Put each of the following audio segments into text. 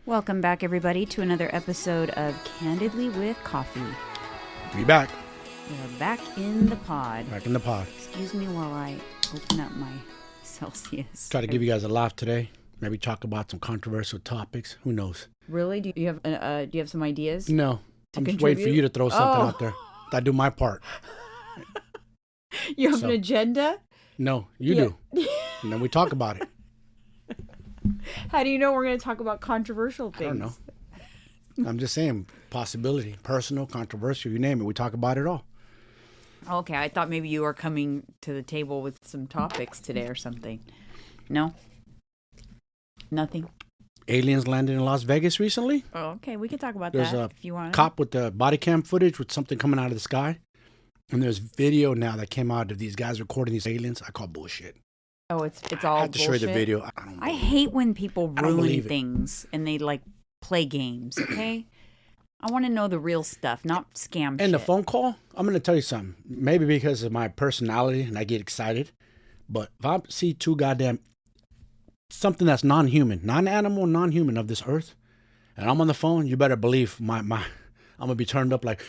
Welcome back, everybody, to another episode of Candidly with Coffee. We back. We're back in the pod. Back in the pod. Excuse me while I open up my Celsius. Try to give you guys a laugh today. Maybe talk about some controversial topics. Who knows? Really? Do you have some ideas? No. I'm just waiting for you to throw something out there. I do my part. You have an agenda? No, you do. And then we talk about it. How do you know we're going to talk about controversial things? I don't know. I'm just saying, possibility, personal, controversial, you name it. We talk about it all. Okay, I thought maybe you were coming to the table with some topics today or something. No? Nothing? Aliens landed in Las Vegas recently. Oh, okay, we can talk about There's that if you want. There's a cop with the body cam footage with something coming out of the sky. And there's video now that came out of these guys recording these aliens. I call bullshit. Oh, it's all I have to show you the video. I hate when people ruin things and they play games, okay? I want to know the real stuff, not scam shit. And the phone call, I'm going to tell you something. Maybe because of my personality and I get excited. But if I see something that's non-human, non-animal, non-human of this earth, and I'm on the phone, you better believe I'm going to be turned up like,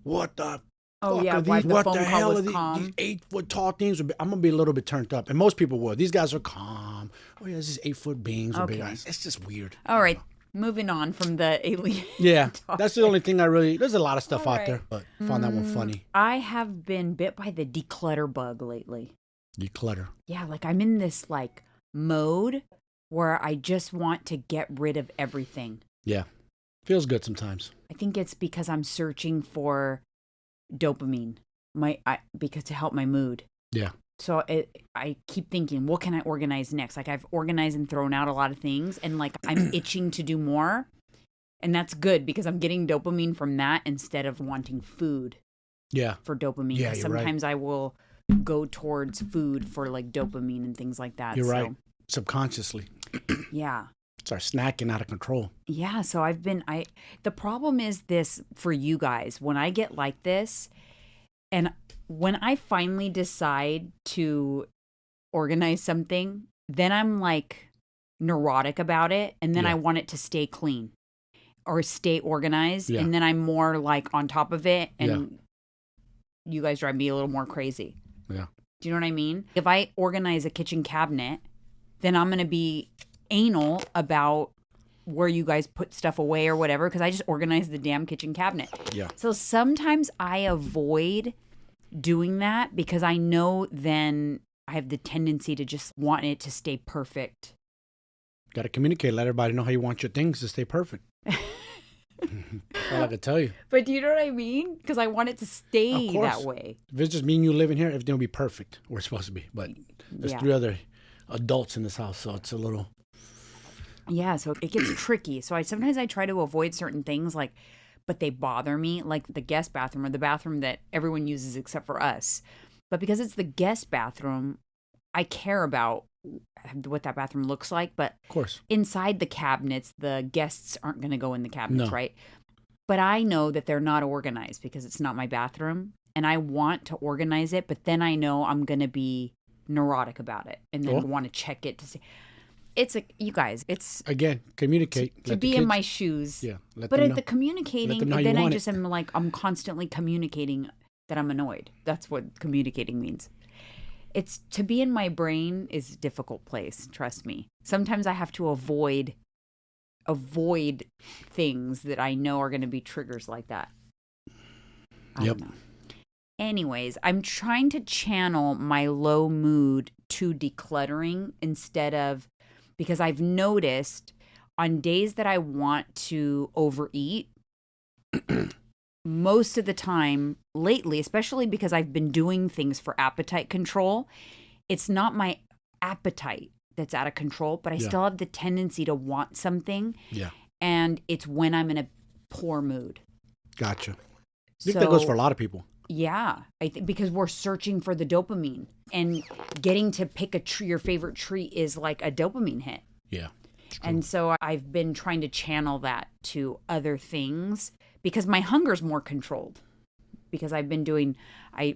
what the Oh, yeah, these, what the hell are these 8-foot tall things? I'm going to be a little bit turned up. And most people will. These guys are calm. Oh, yeah, this is 8-foot beings. Okay. It's just weird. All right. Moving on from the alien. Yeah. That's the only thing there's a lot of stuff out there, but I found that one funny. I have been bit by the declutter bug lately. Declutter? Yeah, I'm in this mode where I just want to get rid of everything. Yeah. Feels good sometimes. I think it's because I'm searching for dopamine because to help my mood. Yeah. So I keep thinking, what can I organize next? I've organized and thrown out a lot of things and I'm itching to do more. And that's good because I'm getting dopamine from that instead of wanting food. Yeah. For dopamine. Yeah, sometimes I will go towards food for dopamine and things like that. You're right. Subconsciously. Yeah. Start snacking out of control. Yeah, so the problem is this for you guys. When I get like this, and when I finally decide to organize something, then I'm neurotic about it, and then I want it to stay clean or stay organized, and then I'm more on top of it, and you guys drive me a little more crazy. Yeah. Do you know what I mean? If I organize a kitchen cabinet, then I'm going to be anal about where you guys put stuff away or whatever because I just organized the damn kitchen cabinet. Yeah. So sometimes I avoid doing that because I know then I have the tendency to just want it to stay perfect. Got to communicate. Let everybody know how you want your things to stay perfect. That's all I can tell you. But do you know what I mean? Because I want it to stay that way. If it's just me and you living here, everything will be perfect. We're supposed to be. But there's 3 other adults in this house, so it's a little... Yeah, so it gets tricky. So sometimes I try to avoid certain things, but they bother me, like the guest bathroom or the bathroom that everyone uses except for us. But because it's the guest bathroom, I care about what that bathroom looks like. But of course, inside the cabinets, the guests aren't going to go in the cabinets, no. Right? But I know that they're not organized because it's not my bathroom. And I want to organize it, but then I know I'm going to be neurotic about it and then want to check it to see... you guys, it's... Again, communicate. To be in my shoes. Yeah. But at the communicating, then I just am I'm constantly communicating that I'm annoyed. That's what communicating means. It's to be in my brain is a difficult place, trust me. Sometimes I have to avoid things that I know are going to be triggers like that. I don't know. Anyways, I'm trying to channel my low mood to decluttering instead of... Because I've noticed on days that I want to overeat, most of the time lately, especially because I've been doing things for appetite control, it's not my appetite that's out of control, but I still have the tendency to want something. Yeah. And it's when I'm in a poor mood. Gotcha. I think that goes for a lot of people. Yeah, because we're searching for the dopamine, and getting to pick your favorite treat is like a dopamine hit. Yeah. And so I've been trying to channel that to other things because my hunger's more controlled. Because I'm doing the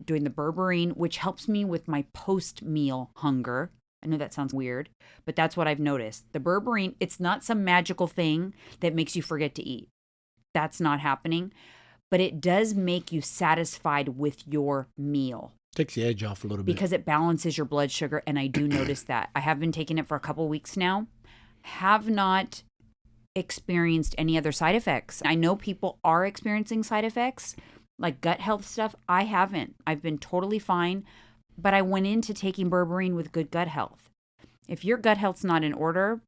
berberine, which helps me with my post-meal hunger. I know that sounds weird, but that's what I've noticed. The berberine, it's not some magical thing that makes you forget to eat. That's not happening, but it does make you satisfied with your meal. Takes the edge off a little bit. Because it balances your blood sugar, and I do notice that. I have been taking it for a couple weeks now. Have not experienced any other side effects. I know people are experiencing side effects, like gut health stuff. I haven't. I've been totally fine, but I went into taking berberine with good gut health. If your gut health's not in order,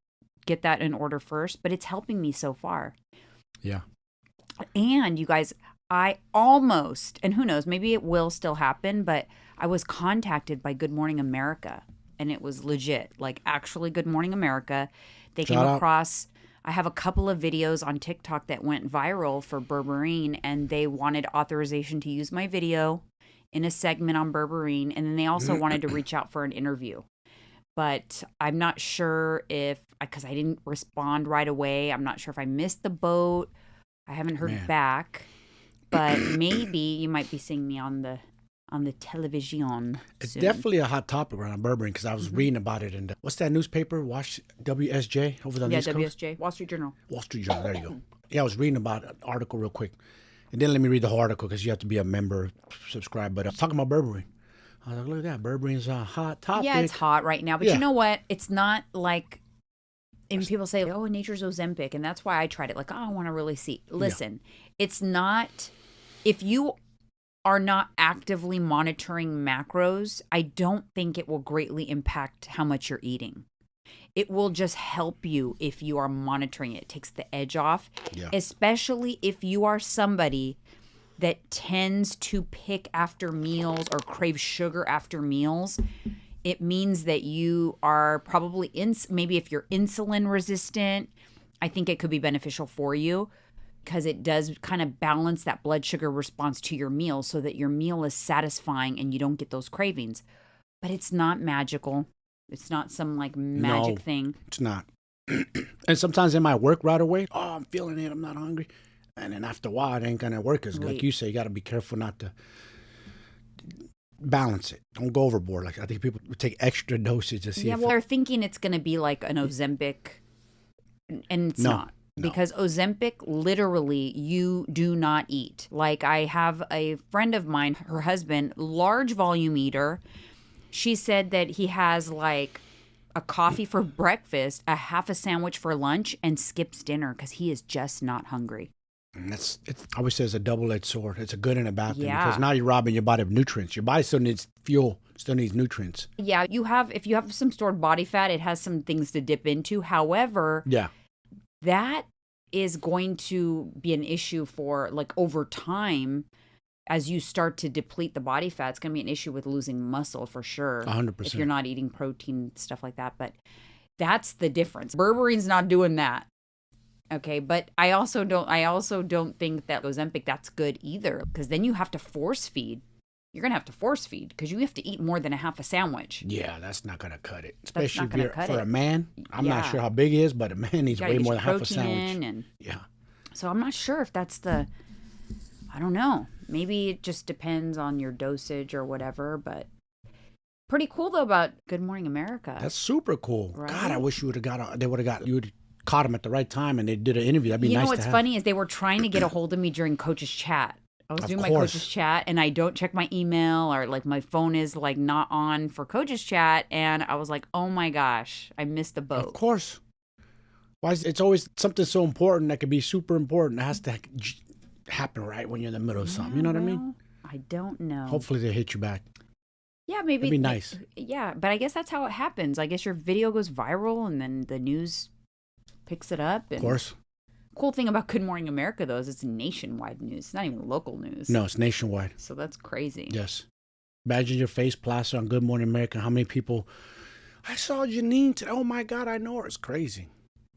get that in order first, but it's helping me so far. Yeah. And you guys, I almost, and who knows, maybe it will still happen, but I was contacted by Good Morning America, and it was legit, like actually Good Morning America. They came across, I have a couple of videos on TikTok that went viral for berberine, and they wanted authorization to use my video in a segment on berberine, and then they also wanted to reach out for an interview. But I'm not sure if, because I didn't respond right away, I'm not sure if I missed the boat. I haven't heard back, but maybe you might be seeing me on the television. It's soon. definitely a hot topic around berberine because I was reading about it in what's that newspaper? WSJ over on the East Coast? WSJ, Wall Street Journal. Wall Street Journal. There you go. Yeah, I was reading about an article real quick. It didn't let me read the whole article because you have to be a member, subscribe. But I was talking about berberine. I was like, look at that, berberine's a hot topic. Yeah, it's hot right now, but you know what? It's not like. And people say, oh, nature's Ozempic, and that's why I tried it. Like, oh, I want to really see. Listen, it's not, if you are not actively monitoring macros, I don't think it will greatly impact how much you're eating. It will just help you if you are monitoring it. It takes the edge off, especially if you are somebody that tends to pick after meals or crave sugar after meals. It means that you are probably, maybe if you're insulin resistant, I think it could be beneficial for you because it does kind of balance that blood sugar response to your meal so that your meal is satisfying and you don't get those cravings. But it's not magical. It's not some like magic thing. It's not. And sometimes it might work right away. Oh, I'm feeling it. I'm not hungry. And then after a while, it ain't going to work. Because like you say, you got to be careful not to balance it. Don't go overboard. Like I think people would take extra dosage to see. Yeah, well, they're thinking it's going to be like an Ozempic, and it's not. Because Ozempic, literally, you do not eat. Like I have a friend of mine, her husband, large volume eater. She said that he has like a coffee for breakfast, a half a sandwich for lunch, and skips dinner because he is just not hungry. And I always say it's a double-edged sword. It's a good and a bad thing because now you're robbing your body of nutrients. Your body still needs fuel, still needs nutrients. Yeah, if you have some stored body fat, it has some things to dip into. However, that is going to be an issue for like over time. As you start to deplete the body fat, it's going to be an issue with losing muscle for sure. 100%. If you're not eating protein, stuff like that. But that's the difference. Berberine's not doing that. Okay, but I also don't think that Ozempic, that's good either, because then you have to force feed. You're going to have to force feed because you have to eat more than a half a sandwich. Yeah, that's not going to cut it. Especially if you're, for a man. I'm not sure how big he is, but a man needs way more than half a sandwich. So I'm not sure if that's I don't know. Maybe it just depends on your dosage or whatever, but pretty cool though about Good Morning America. That's super cool. Right? God, I wish you would have caught him at the right time and they did an interview. That'd be nice to have. You know what's funny is they were trying to get a hold of me during Coach's Chat. I was doing my Coach's Chat and I don't check my email or like my phone is like not on for Coach's Chat. And I was like, oh my gosh, I missed the boat. Of course. Why it's always something so important that could be super important. It has to happen right when you're in the middle of something. You know what I mean? I don't know. Hopefully they hit you back. Yeah, maybe. It'd be nice. Yeah, but I guess that's how it happens. I guess your video goes viral and then the news picks it up. And of course. Cool thing about Good Morning America, though, is it's nationwide news. It's not even local news. No, it's nationwide. So that's crazy. Yes. Imagine your face plastered on Good Morning America. How many people, I saw Jeanine today. Oh, my God, I know her. It's crazy.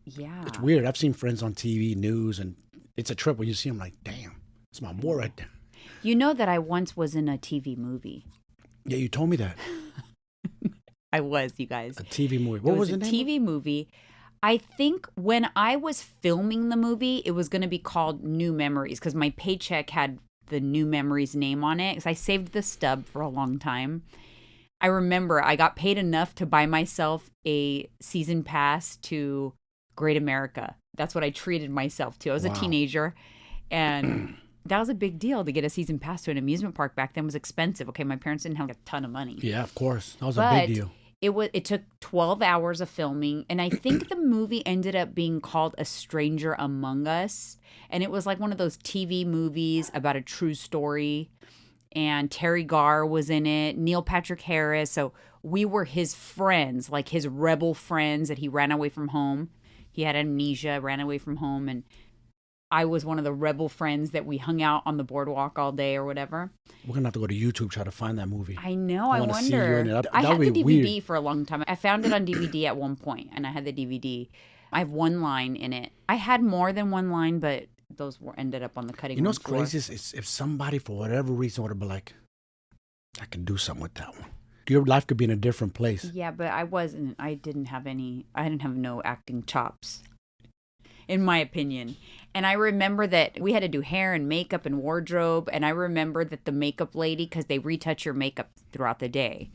Yeah. It's weird. I've seen friends on TV, news, and it's a trip when you see them like, damn, it's my boy right there. You know that I once was in a TV movie. Yeah, you told me that. I was, you guys. A TV movie. What was the name? A TV movie. I think when I was filming the movie, it was going to be called New Memories because my paycheck had the New Memories name on it because I saved the stub for a long time. I remember I got paid enough to buy myself a season pass to Great America. That's what I treated myself to. I was a teenager, and that was a big deal to get a season pass to an amusement park back then. It was expensive. Okay, my parents didn't have a ton of money. Yeah, of course. That was a big deal. It took 12 hours of filming, and I think the movie ended up being called A Stranger Among Us, and it was like one of those TV movies about a true story, and Terry Garr was in it, Neil Patrick Harris, so we were his friends, like his rebel friends that he ran away from home. He had amnesia, ran away from home, and I was one of the rebel friends that we hung out on the boardwalk all day or whatever. We're going to have to go to YouTube, try to find that movie. I know, I wanna wonder. see you in it. I had the DVD weird. for a long time. I found it on DVD at one point, and I had the DVD. I have one line in it. I had more than one line, but those ended up on the cutting room what's floor. crazy is if somebody, for whatever reason, would have been like, I could do something with that one. Your life could be in a different place. Yeah, but I didn't have no acting chops, in my opinion. And I remember that we had to do hair and makeup and wardrobe. And I remember that the makeup lady, because they retouch your makeup throughout the day,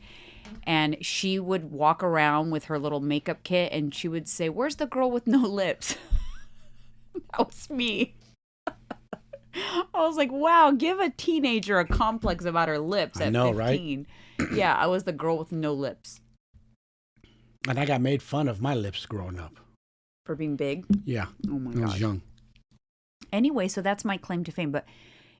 and she would walk around with her little makeup kit and she would say, "Where's the girl with no lips?" That was me. I was like, wow, give a teenager a complex about her lips at 15. Right? Yeah, I was the girl with no lips. And I got made fun of my lips growing up. For being big? Yeah. Oh my gosh. I was young. Anyway, so that's my claim to fame. But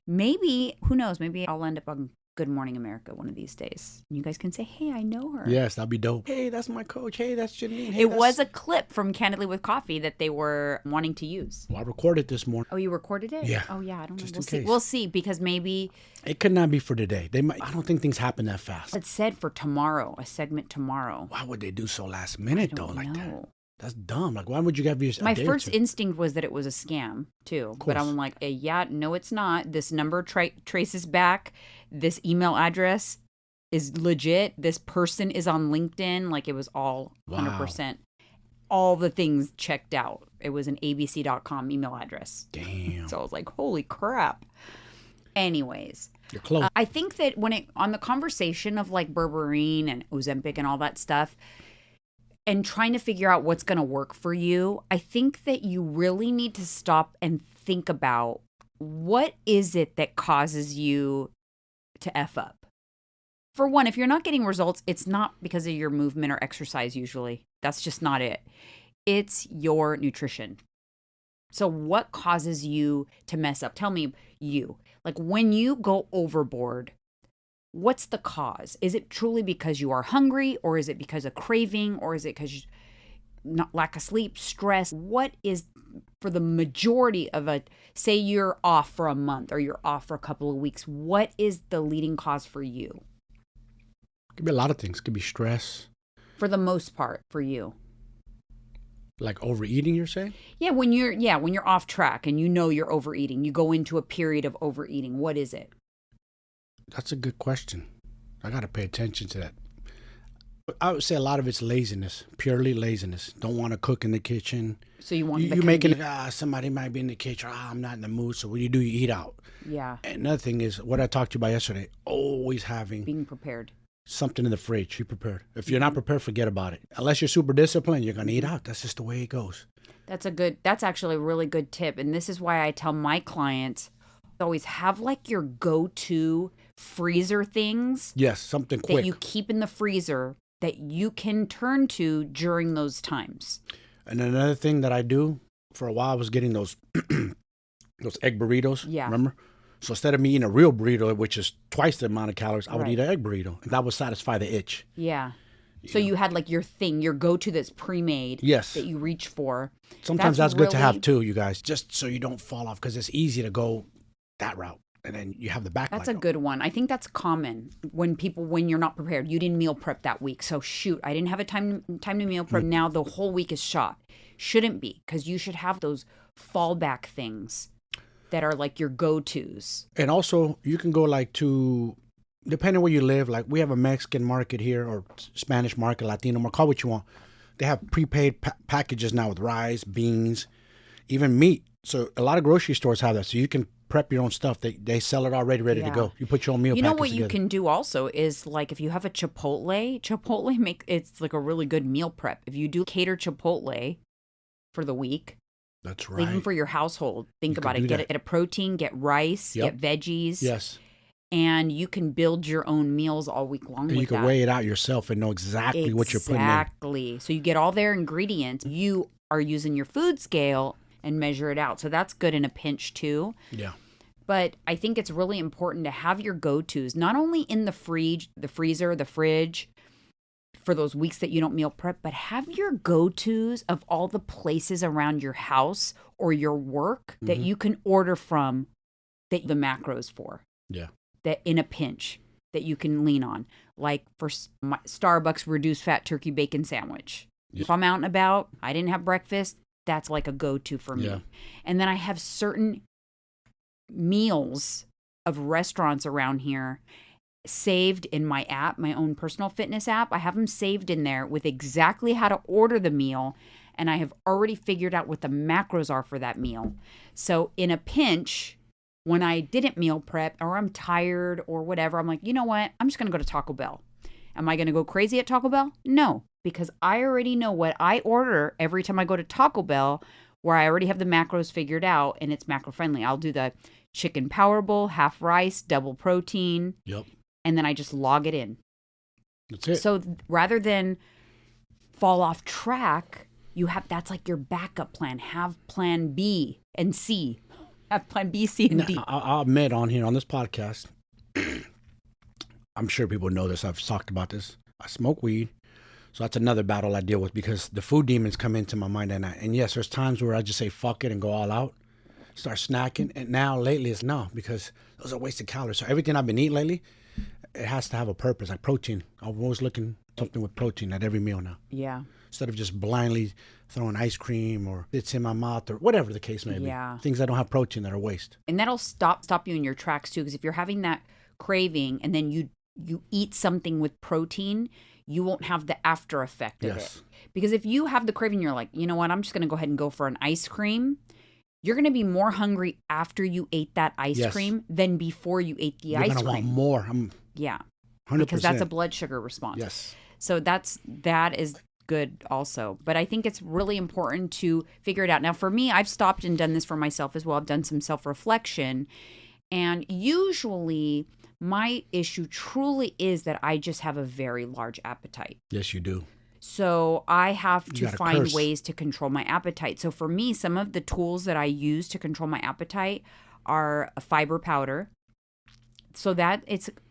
maybe, who knows, maybe I'll end up on Good Morning America one of these days. You guys can say, hey, I know her. Yes, that'd be dope. Hey, that's my coach. Hey, that's Jeanine. Hey, it was a clip from Candidly with Coffee that they were wanting to use. Well, I recorded this morning. Oh, you recorded it? Yeah. Oh, yeah, I don't know. Just We'll in see. case. We'll see, because maybe... It could not be for today. I don't think things happen that fast. It said for tomorrow, a segment tomorrow. Why would they do so last minute, though, like know. that? That's dumb. Like, why would you have your... My first instinct was that it was a scam, too. But I'm like, yeah, no, it's not. This number traces back. This email address is legit. This person is on LinkedIn. Like, it was all 100%. All the things checked out. It was an abc.com email address. Damn. So I was like, holy crap. Anyways. You're close. I think that on the conversation of like berberine and Ozempic and all that stuff, and trying to figure out what's going to work for you, I think that you really need to stop and think about, what is it that causes you to F up? For one, if you're not getting results, it's not because of your movement or exercise usually. That's just not it. It's your nutrition. So what causes you to mess up? Tell me you. Like, when you go overboard, what's the cause? Is it truly because you are hungry, or is it because of craving, or is it because lack of sleep, stress? What is, for the majority of say you're off for a month or you're off for a couple of weeks, what is the leading cause for you? It could be a lot of things. It could be stress. For the most part, for you. Like overeating, you're saying? Yeah, when you're off track and you know you're overeating, you go into a period of overeating. What is it? That's a good question. I got to pay attention to that. I would say a lot of it's laziness, purely laziness. Don't want to cook in the kitchen. So you want you make it, somebody might be in the kitchen. I'm not in the mood. So what do? You eat out. Yeah. And another thing is what I talked to you about yesterday, always being prepared. Something in the fridge. Be prepared. If you're not prepared, forget about it. Unless you're super disciplined, you're going to eat out. That's just the way it goes. That's actually a really good tip. And this is why I tell my clients, always have like your go-to freezer things. Yes, something quick. That you keep in the freezer that you can turn to during those times. And another thing that I do, for a while I was getting those egg burritos. Yeah. Remember? So instead of me eating a real burrito, which is twice the amount of calories, I would eat an egg burrito. And that would satisfy the itch. Yeah. So you had like your thing, your go-to that's pre-made. Yes. That you reach for. Sometimes that's good to have too, you guys, just so you don't fall off, because it's easy to go that route. And then you have the back. That's a good one. I think that's common when you're not prepared. You didn't meal prep that week. So shoot, I didn't have a time to meal prep. Now the whole week is shot. Shouldn't be, because you should have those fallback things that are like your go-tos. And also you can go like to, depending where you live, like we have a Mexican market here or Spanish market, Latino market, call what you want. They have prepaid packages now with rice, beans, even meat. So a lot of grocery stores have that. So you can prep your own stuff. They sell it already, ready to go. You put your own meal. You know what together. you can do also is like if you have a Chipotle it's like a really good meal prep. If you do cater Chipotle for the week, that's right. Even for your household, think about it. Get a protein, get rice, get veggies. Yes. And you can build your own meals all week long. And you can weigh it out yourself and know exactly what you're putting in. Exactly. So you get all their ingredients. You are using your food scale and measure it out. So that's good in a pinch too. Yeah. But I think it's really important to have your go-tos, not only in the freezer, the fridge, for those weeks that you don't meal prep, but have your go-tos of all the places around your house or your work that you can order from, that the macros for. Yeah. That in a pinch that you can lean on, like for my Starbucks reduced fat turkey bacon sandwich. Yeah. If I'm out and about, I didn't have breakfast, that's like a go-to for me. Yeah. And then I have certain meals of restaurants around here saved in my app, my own personal fitness app. I have them saved in there with exactly how to order the meal. And I have already figured out what the macros are for that meal. So in a pinch, when I didn't meal prep or I'm tired or whatever, I'm like, you know what? I'm just going to go to Taco Bell. Am I going to go crazy at Taco Bell? No, because I already know what I order every time I go to Taco Bell, where I already have the macros figured out and it's macro friendly. I'll do the chicken power bowl, half rice, double protein. Yep. And then I just log it in. That's it. So rather than fall off track, that's like your backup plan. Have plan B and C. Have plan B, C, and D. I'll admit on here on this podcast, I'm sure people know this. I've talked about this. I smoke weed. So that's another battle I deal with because the food demons come into my mind at night. And yes, there's times where I just say fuck it and go all out, start snacking. And now lately it's no, because those are wasted calories. So everything I've been eating lately, it has to have a purpose, like protein. I'm always looking something with protein at every meal now. Yeah. Instead of just blindly throwing ice cream or it's in my mouth or whatever the case may be. Yeah. Things that don't have protein that are waste. And that'll stop you in your tracks too, because if you're having that craving and then you eat something with protein, you won't have the after effect of it. Because if you have the craving, you're like, you know what, I'm just going to go ahead and go for an ice cream. You're going to be more hungry after you ate that ice cream than before you ate the ice cream. You're going to want more. Yeah. 100%. Because that's a blood sugar response. Yes. So that is good also. But I think it's really important to figure it out. Now, for me, I've stopped and done this for myself as well. I've done some self-reflection. And usually my issue truly is that I just have a very large appetite. Yes, you do. So I have to find ways to control my appetite. So for me, some of the tools that I use to control my appetite are a fiber powder. So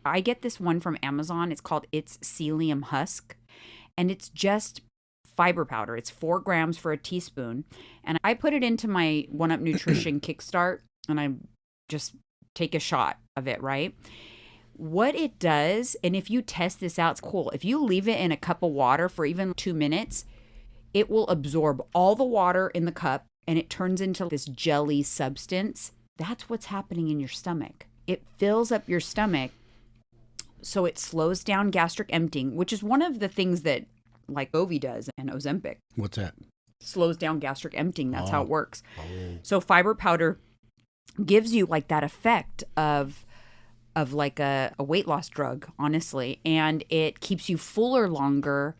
I get this one from Amazon. It's called It's Psyllium Husk. And it's just fiber powder. It's 4 grams for a teaspoon. And I put it into my 1UP Nutrition Kickstart and I just take a shot of it, right? What it does, and if you test this out, it's cool. If you leave it in a cup of water for even 2 minutes, it will absorb all the water in the cup and it turns into this jelly substance. That's what's happening in your stomach. It fills up your stomach, so it slows down gastric emptying, which is one of the things that like Ovi does and Ozempic. What's that? Slows down gastric emptying. That's how it works. So fiber powder gives you like that effect of like a weight loss drug, honestly, and it keeps you fuller longer,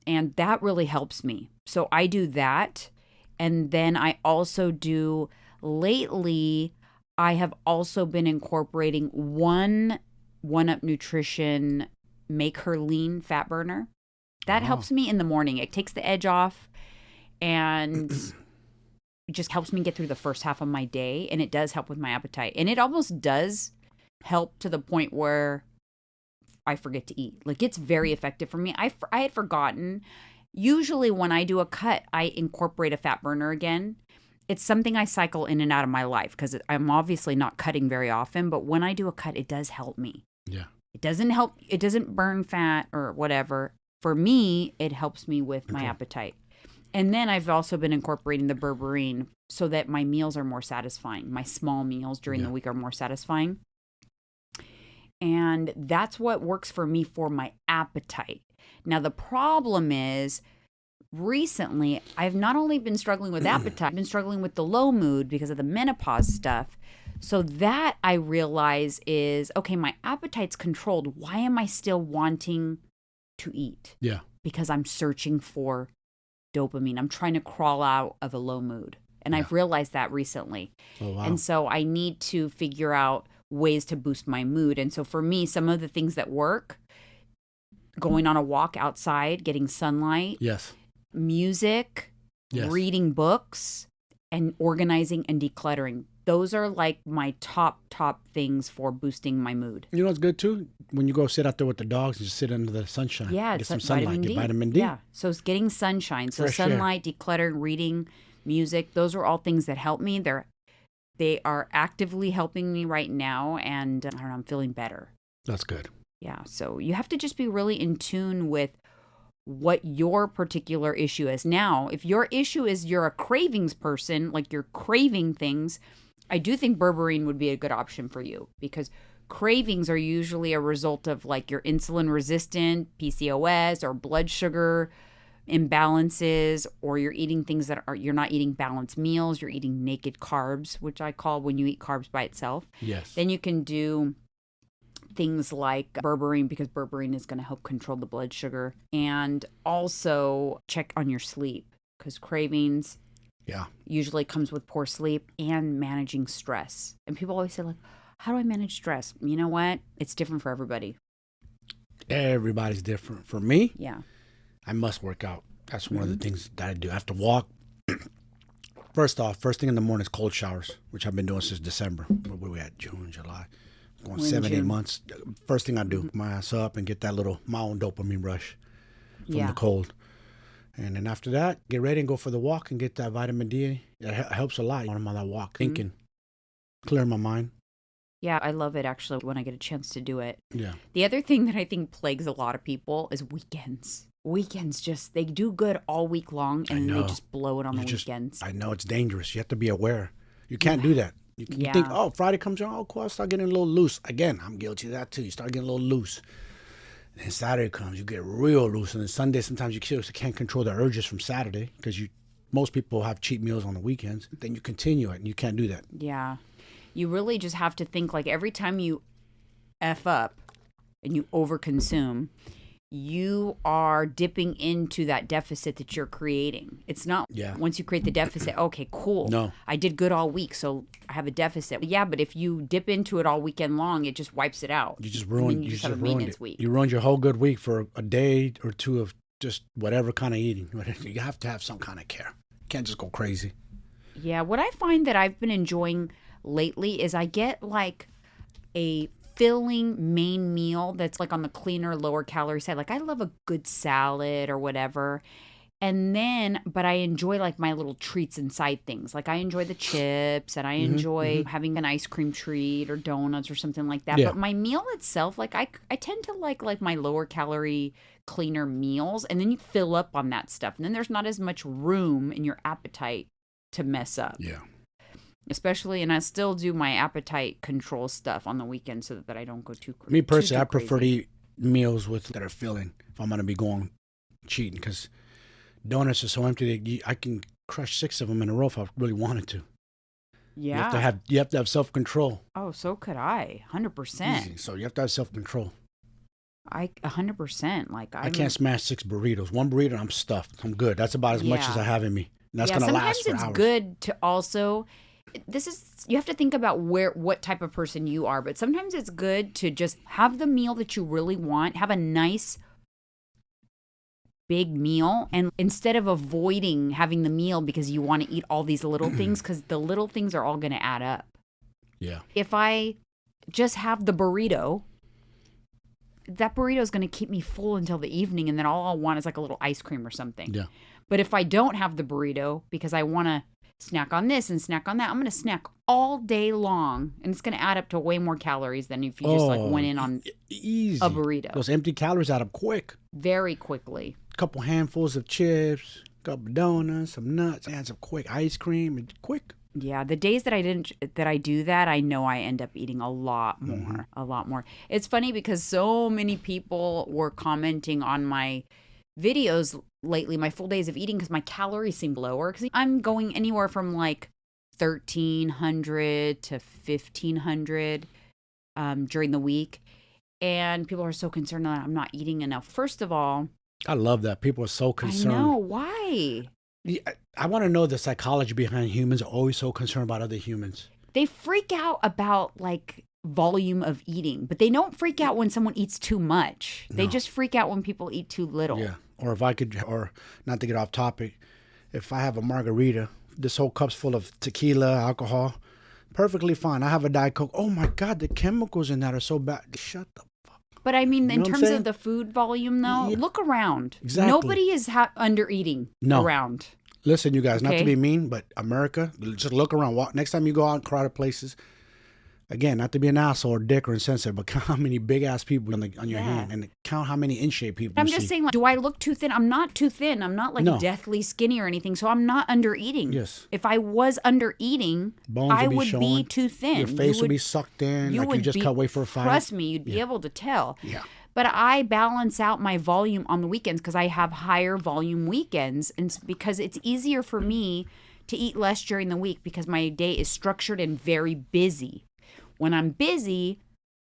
and that really helps me. So I do that, and then I also do lately. I have also been incorporating 1UP Nutrition Make Her Lean fat burner. That helps me in the morning. It takes the edge off and it just helps me get through the first half of my day. And it does help with my appetite. And it almost does help to the point where I forget to eat. Like, it's very effective for me. I had forgotten. Usually when I do a cut, I incorporate a fat burner again. It's something I cycle in and out of my life because I'm obviously not cutting very often, but when I do a cut, it does help me. Yeah. It doesn't burn fat or whatever. For me, it helps me with my appetite. And then I've also been incorporating the berberine so that my meals are more satisfying. My small meals during the week are more satisfying. And that's what works for me for my appetite. Now, the problem is, recently, I've not only been struggling with appetite, I've been struggling with the low mood because of the menopause stuff. So that I realize is, okay, my appetite's controlled. Why am I still wanting to eat? Yeah. Because I'm searching for dopamine. I'm trying to crawl out of a low mood. And Yeah. I've realized that recently. Oh, wow. And so I need to figure out ways to boost my mood. And so for me, some of the things that work, going on a walk outside, getting sunlight, Yes. music, Yes. reading books, and organizing and decluttering. Those are like my top things for boosting my mood. You know what's good too? When you go sit out there with the dogs and just sit under the sunshine. Yeah, Get it's some sunlight. Get vitamin D. Yeah, so it's getting sunshine. So Fresh air. sunlight, decluttering, reading, music, those are all things that help me. They are actively helping me right now, and I don't know, I'm feeling better. That's good. Yeah, so you have to just be really in tune with what your particular issue is. Now, if your issue is you're a cravings person, like you're craving things, I do think berberine would be a good option for you, because cravings are usually a result of like your insulin resistant, PCOS, or blood sugar imbalances, or you're eating things that you're not eating balanced meals, you're eating naked carbs, which I call when you eat carbs by itself. Yes. Then you can do things like berberine, because berberine is going to help control the blood sugar, and also check on your sleep, because cravings usually comes with poor sleep and managing stress. And people always say, like, how do I manage stress? You know what? It's different for everybody. Everybody's different. For me, Yeah. I must work out. That's one of the things that I do. I have to walk. First thing in the morning is cold showers, which I've been doing since December. What are we at? June, July. Going We're in 7, 8 June. months. First thing I do, my ass up and get that my own dopamine rush from Yeah. the cold. And then after that, get ready and go for the walk and get that vitamin D. It helps a lot when I'm on that walk, thinking, clear my mind. Yeah, I love it actually when I get a chance to do it. Yeah. The other thing that I think plagues a lot of people is weekends. Weekends they do good all week long, and then they just blow it on the weekends. I know it's dangerous. You have to be aware. You can't do that. You think, oh, Friday comes around, oh, cool, I'll start getting a little loose. Again, I'm guilty of that too. You start getting a little loose. And then Saturday comes, you get real loose. And then Sunday, sometimes you can't control the urges from Saturday, because most people have cheat meals on the weekends. Then you continue it, and you can't do that. Yeah. You really just have to think, like, every time you F up and you overconsume, you are dipping into that deficit that you're creating. It's not once you create the deficit, okay, cool. No. I did good all week, so I have a deficit. Yeah, but if you dip into it all weekend long, it just wipes it out. You just ruined, you just have a maintenance week. You ruined your whole good week for a day or two of just whatever kind of eating. You have to have some kind of care. You can't just go crazy. Yeah, what I find that I've been enjoying lately is I get like a filling main meal that's like on the cleaner, lower calorie side. Like I love a good salad or whatever. And then, but I enjoy like my little treats inside things. Like I enjoy the chips, and I enjoy having an ice cream treat or donuts or something like that. Yeah. But my meal itself, like I tend to like my lower calorie, cleaner meals. And then you fill up on that stuff. And then there's not as much room in your appetite to mess up. Yeah. Especially, and I still do my appetite control stuff on the weekend so that I don't go too crazy. Me personally, I prefer to eat meals that are filling if I'm going to be going cheating, because donuts are so empty that I can crush 6 of them in a row if I really wanted to. Yeah. You have to have self-control. Oh, so could I. 100%. Easy. So you have to have self-control. 100%. Like I can't smash 6 burritos. 1 burrito, I'm stuffed. I'm good. That's about as much as I have in me. And that's going to last for hours. Sometimes it's good to also... you have to think about what type of person you are, but sometimes it's good to just have the meal that you really want, have a nice big meal, and instead of avoiding having the meal because you want to eat all these little things, because the little things are all going to add up. Yeah. If I just have the burrito, that burrito is going to keep me full until the evening, and then all I'll want is like a little ice cream or something. Yeah. But if I don't have the burrito because I want to snack on this and snack on that, I'm going to snack all day long, and it's going to add up to way more calories than if you just like went in on easy. a burrito. Those empty calories add up quick. Very quickly. A couple handfuls of chips, a couple donuts, some nuts, adds up quick. Ice cream, quick. Yeah, the days that I do that, I know I end up eating a lot more, a lot more. It's funny because so many people were commenting on my videos lately, my full days of eating, because my calories seem lower, because I'm going anywhere from like 1,300 to 1,500 during the week. And people are so concerned that I'm not eating enough. First of all, I love that. People are so concerned. I know. Why? I want to know the psychology behind humans are always so concerned about other humans. They freak out about like volume of eating, but they don't freak out when someone eats too much. They just freak out when people eat too little. Yeah. Or if I could, or not to get off topic, if I have a margarita, this whole cup's full of tequila, alcohol, perfectly fine. I have a Diet Coke. Oh my God, the chemicals in that are so bad. Shut the fuck. But I mean, You in know what I'm terms saying? of the food volume, though, look around. Exactly. Nobody is under eating around. Listen, you guys, not Okay. to be mean, but America, just look around. Walk, next time you go out in crowded places, again, not to be an asshole or dick or insensitive, but count how many big ass people on your hand, and count how many in shape people. I'm you just see. saying, like, do I look too thin? I'm not too thin. I'm not like No. deathly skinny or anything, so I'm not under eating. Yes. If I was under eating, Bones I would be would be showing. too thin. Your face would be sucked in, like you just cut weight for a fight. Trust me, you'd be able to tell. Yeah. But I balance out my volume on the weekends because I have higher volume weekends, and because it's easier for me to eat less during the week because my day is structured and very busy. When I'm busy,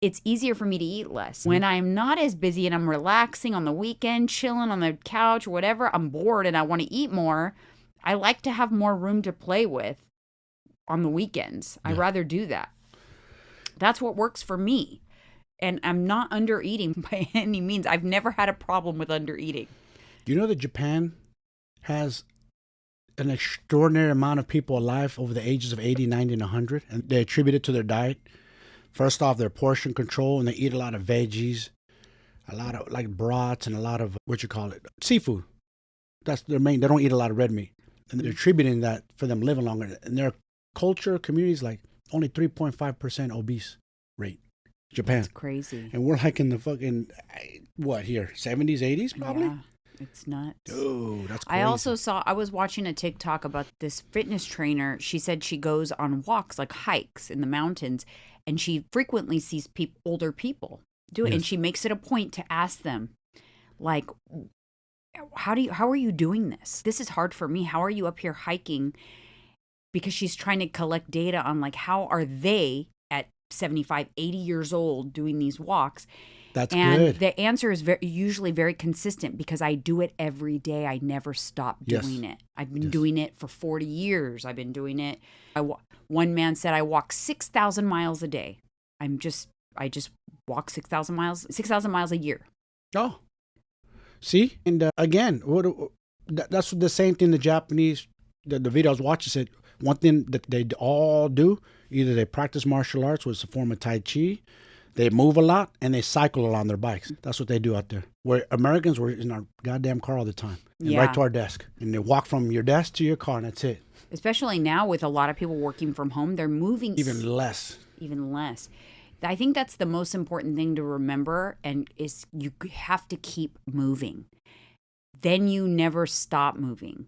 it's easier for me to eat less. When I'm not as busy and I'm relaxing on the weekend, chilling on the couch or whatever, I'm bored and I want to eat more, I like to have more room to play with on the weekends. I'd rather do that. That's what works for me. And I'm not under eating by any means. I've never had a problem with under eating. Do you know that Japan has an extraordinary amount of people alive over the ages of 80, 90, and 100? And they attribute it to their diet. First off, their portion control, and they eat a lot of veggies, a lot of like broths, and a lot of, seafood. That's their main. They don't eat a lot of red meat. And they're attributing that for them living longer. And their culture, communities, like only 3.5% obese rate. Japan. That's crazy. And we're like in the fucking, what here, 70s, 80s probably? Yeah, it's nuts. Dude, that's crazy. I was watching a TikTok about this fitness trainer. She said she goes on walks, like hikes in the mountains, and she frequently sees older people do it. Yes. And she makes it a point to ask them, like, how are you doing this? This is hard for me. How are you up here hiking? Because she's trying to collect data on like, how are they at 75, 80 years old doing these walks? That's and good. the answer is usually very consistent because I do it every day. I never stop doing it. I've been doing it for 40 years. I've been doing it. One man said I walk 6,000 miles a day. I just walk 6,000 miles a year. Oh, see? And again, that's the same thing the Japanese, the video I was watching said, one thing that they all do, either they practice martial arts, which is a form of Tai Chi, they move a lot, and they cycle a lot on their bikes. That's what they do out there. Where Americans were in our goddamn car all the time. And right to our desk. And they walk from your desk to your car, and that's it. Especially now with a lot of people working from home, they're moving Even less. I think that's the most important thing to remember, and is you have to keep moving. Then you never stop moving.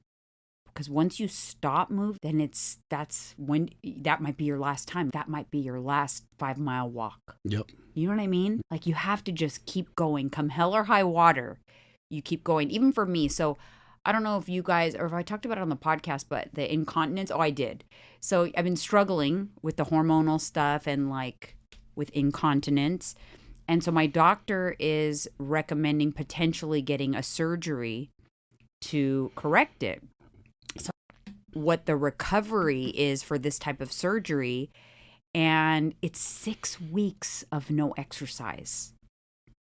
Because once you stop moving, then that might be your last time. That might be your last 5-mile walk. Yep. You know what I mean? Like you have to just keep going. Come hell or high water, you keep going. Even for me. So I don't know if you guys, or if I talked about it on the podcast, but the incontinence, I did. So I've been struggling with the hormonal stuff and like with incontinence. And so my doctor is recommending potentially getting a surgery to correct it. So what the recovery is for this type of surgery, and it's 6 weeks of no exercise.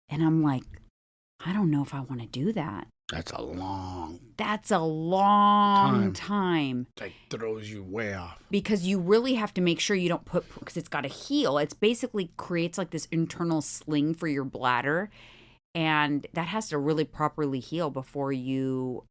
And I'm like, I don't know if I want to do that. That's a long time. That throws you way off. Because you really have to make sure you don't because it's got to heal. It's basically creates like this internal sling for your bladder. And that has to really properly heal before you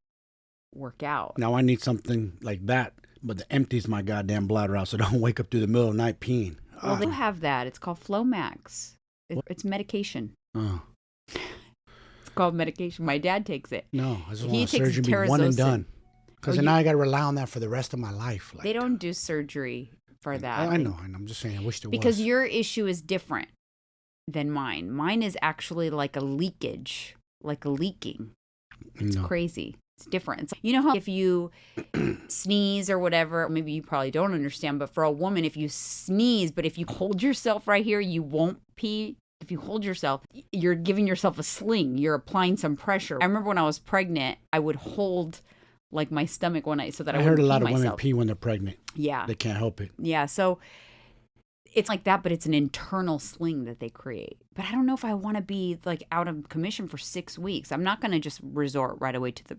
work out. Now I need something like that, but it empties my goddamn bladder out so I don't wake up through the middle of the night peeing. Well, they have that. It's called Flomax. It's medication. Oh. It's called medication. My dad takes it. No, I just He want surgery takes to be one and Terazosin. done. Because now I got to rely on that for the rest of my life. Like, They don't do surgery for that. I know. And I'm just saying, I wish there was. Because your issue is different than mine. Mine is actually like a leakage, like a leaking. It's crazy. It's different. You know how if you sneeze or whatever, maybe you probably don't understand, but for a woman, if you sneeze, but if you hold yourself right here, you won't pee. If you hold yourself, you're giving yourself a sling. You're applying some pressure. I remember when I was pregnant, I would hold like my stomach so that I wouldn't heard a pee lot of myself. women pee when they're pregnant. Yeah. They can't help it. Yeah. So it's like that, but it's an internal sling that they create. But I don't know if I want to be like out of commission for 6 weeks. I'm not going to just resort right away to the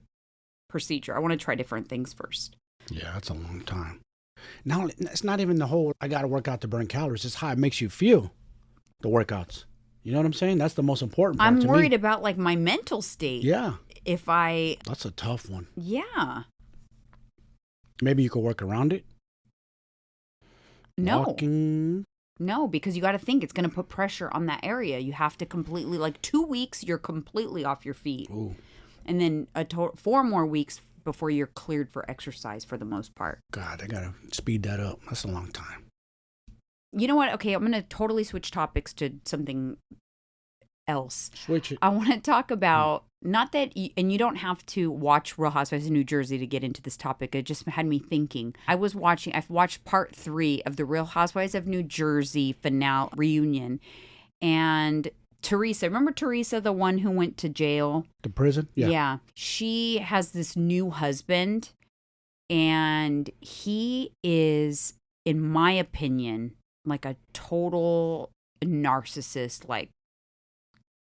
procedure. I want to try different things first. Yeah, that's a long time. Now, it's not even the whole, I got to work out to burn calories. It's how it makes you feel, the workouts. You know what I'm saying? That's the most important part. I'm worried about like my mental state. Yeah. That's a tough one. Yeah. Maybe you could work around it. No. Walking. No, because you got to think it's going to put pressure on that area. You have to completely, like 2 weeks, you're completely off your feet. Ooh. And then 4 more weeks before you're cleared for exercise for the most part. God, I got to speed that up. That's a long time. You know what? Okay, I'm going to totally switch topics to something else. Switch it. I want to talk about, not that, and you don't have to watch Real Housewives of New Jersey to get into this topic. It just had me thinking. I've watched part 3 of the Real Housewives of New Jersey finale reunion. And Teresa, remember Teresa, the one who went to jail? The prison? Yeah. Yeah. She has this new husband, and he is, in my opinion, like a total narcissist, like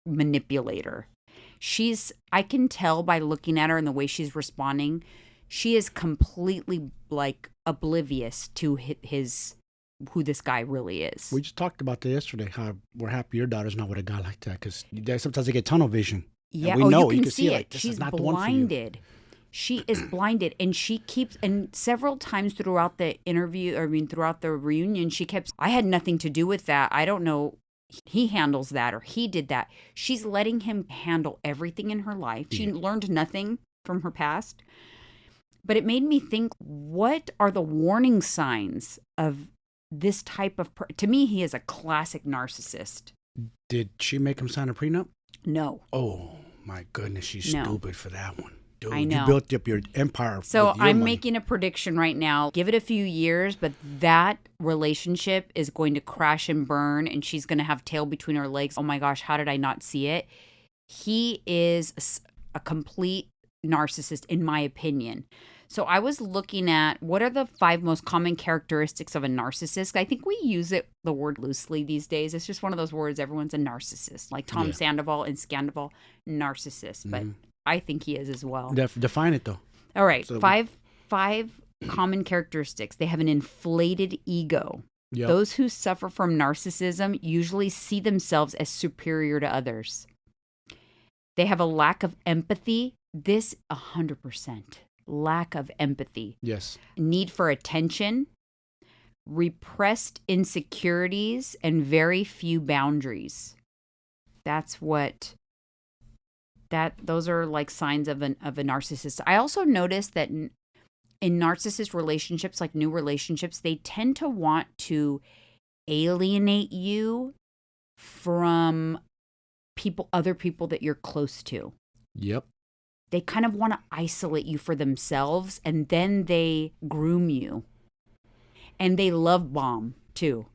manipulator. I can tell by looking at her and the way she's responding, she is completely like oblivious to who this guy really is. We just talked about that yesterday, how we're happy your daughter's not with a guy like that, because sometimes they get tunnel vision. Yeah, you can see it. Like, she's blinded. She is blinded, and and several times throughout the throughout the reunion, she kept, I had nothing to do with that. I don't know. He handles that, or he did that. She's letting him handle everything in her life. She learned nothing from her past. But it made me think, what are the warning signs of this type of to me, he is a classic narcissist. Did she make him sign a prenup? No. Oh, my goodness. She's stupid for that one. Dude, I know. You built up your empire. So I'm making a prediction right now. Give it a few years, but that relationship is going to crash and burn, and she's going to have tail between her legs. Oh my gosh, how did I not see it? He is a complete narcissist, in my opinion. So I was looking at what are the 5 most common characteristics of a narcissist. I think we use the word loosely these days. It's just one of those words. Everyone's a narcissist, like Tom Sandoval and Scandoval, narcissist. But I think he is as well. Define it, though. All right. So, five common characteristics. They have an inflated ego. Yep. Those who suffer from narcissism usually see themselves as superior to others. They have a lack of empathy. This 100%. Lack of empathy. Yes. Need for attention. Repressed insecurities and very few boundaries. Those are like signs of a narcissist. I also noticed that in narcissist relationships, like new relationships, they tend to want to alienate you from other people that you're close to. Yep. They kind of want to isolate you for themselves, and then they groom you. And they love bomb too.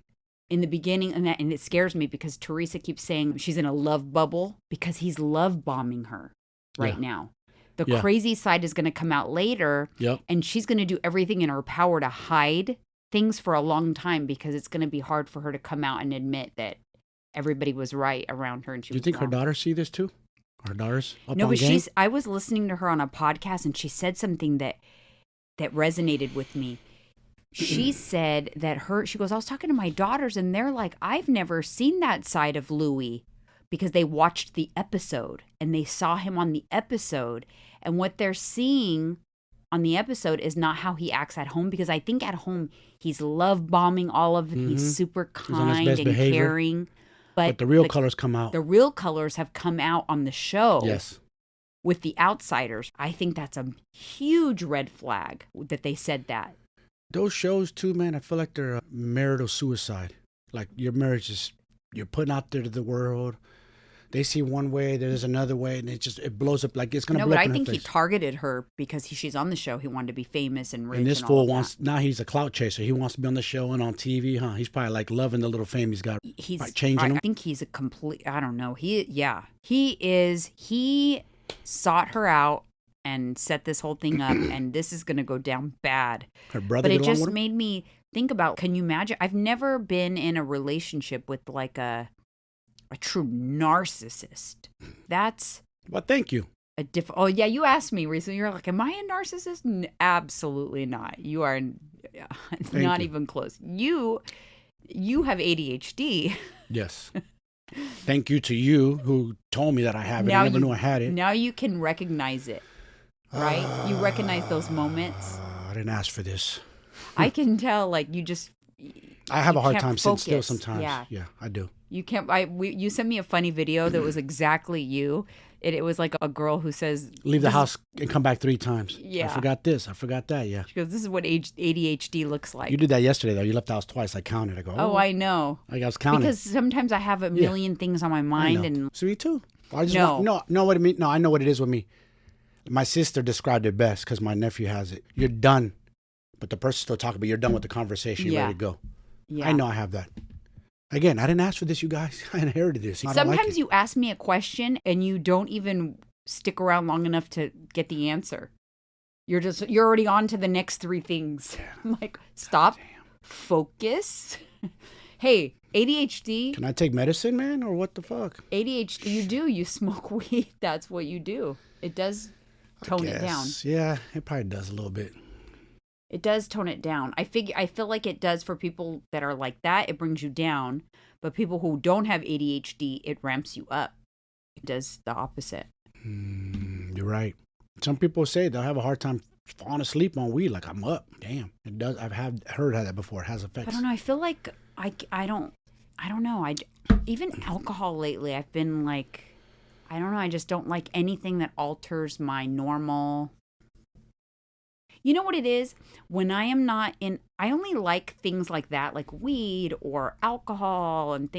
In the beginning, and it scares me because Teresa keeps saying she's in a love bubble because he's love bombing her right now. The crazy side is going to come out later, and she's going to do everything in her power to hide things for a long time because it's going to be hard for her to come out and admit that everybody was right around her and she was wrong. Do you think her daughters see this too? Her daughters up No, on but game? I was listening to her on a podcast, and she said something that resonated with me. She said that she goes, I was talking to my daughters, and they're like, I've never seen that side of Louis, because they watched the episode and they saw him on the episode. And what they're seeing on the episode is not how he acts at home, because I think at home he's love bombing all of them. He's super kind and behavior. Caring. But the real colors come out. The real colors have come out on the show. Yes. With the outsiders. I think that's a huge red flag that they said that. Those shows too, man, I feel like they're marital suicide. Like your marriage is, you're putting out there to the world. they see one way, there's another way, and it blows up like it's gonna No, blow but up I in her think he face. targeted her because she's on the show. He wanted to be famous and rich. And this and all fool of wants that. now he's a clout chaser. He wants to be on the show and on TV, huh? He's probably like loving the little fame he's got. He's Like changing him. I think he's a complete. I don't know. He is. He sought her out and set this whole thing up, and this is gonna go down bad. Her brother. But get it along just with him? made me think about. Can you imagine? I've never been in a relationship with like a true narcissist. That's Well, thank you. a Oh yeah, you asked me recently. You're like, "Am I a narcissist?" Absolutely not. You are not you. even close. You have ADHD. Yes. Thank you to you who told me that I have it. Now I never you- knew I had it. Now you can recognize it, right? You recognize those moments. I didn't ask for this. I can tell. Like you just. I have you a hard can't time sitting still focus. sometimes. Yeah. I do. You can't. You sent me a funny video that was exactly you. It was like a girl who says, Leave the "This is-" house and come back 3 times. Yeah. I forgot this. I forgot that. Yeah. She goes, "This is what ADHD looks like." You did that yesterday, though. You left the house twice. I counted. I go, Oh, I know. I was counting. Because sometimes I have a million things on my I mind, know. and So me too. I just No. know what it means. No, I know what it is with me. My sister described it best because my nephew has it. You're done, but the person's still talking, but you're done with the conversation. You're Yeah. ready to go. yeah. I know I have that. Again, I didn't ask for this, you guys. I inherited this. I don't like Sometimes it. you ask me a question and you don't even stick around long enough to get the answer. You're already on to the next 3 things. I'm like, stop, focus. Hey, ADHD. Can I take medicine, man, or what the fuck? ADHD, you smoke weed. That's what you do. It does tone it down. Yeah, it probably does a little bit. It does tone it down. I feel like it does for people that are like that. It brings you down. But people who don't have ADHD, it ramps you up. It does the opposite. You're right. Some people say they'll have a hard time falling asleep on weed. Like, I'm up. Damn. It does. I've heard that before. It has effects. I don't know. I feel like I don't know. Even alcohol lately, I've been like, I don't know. I just don't like anything that alters my normal. You know what it is? When I am not in, I only like things like that, like weed or alcohol and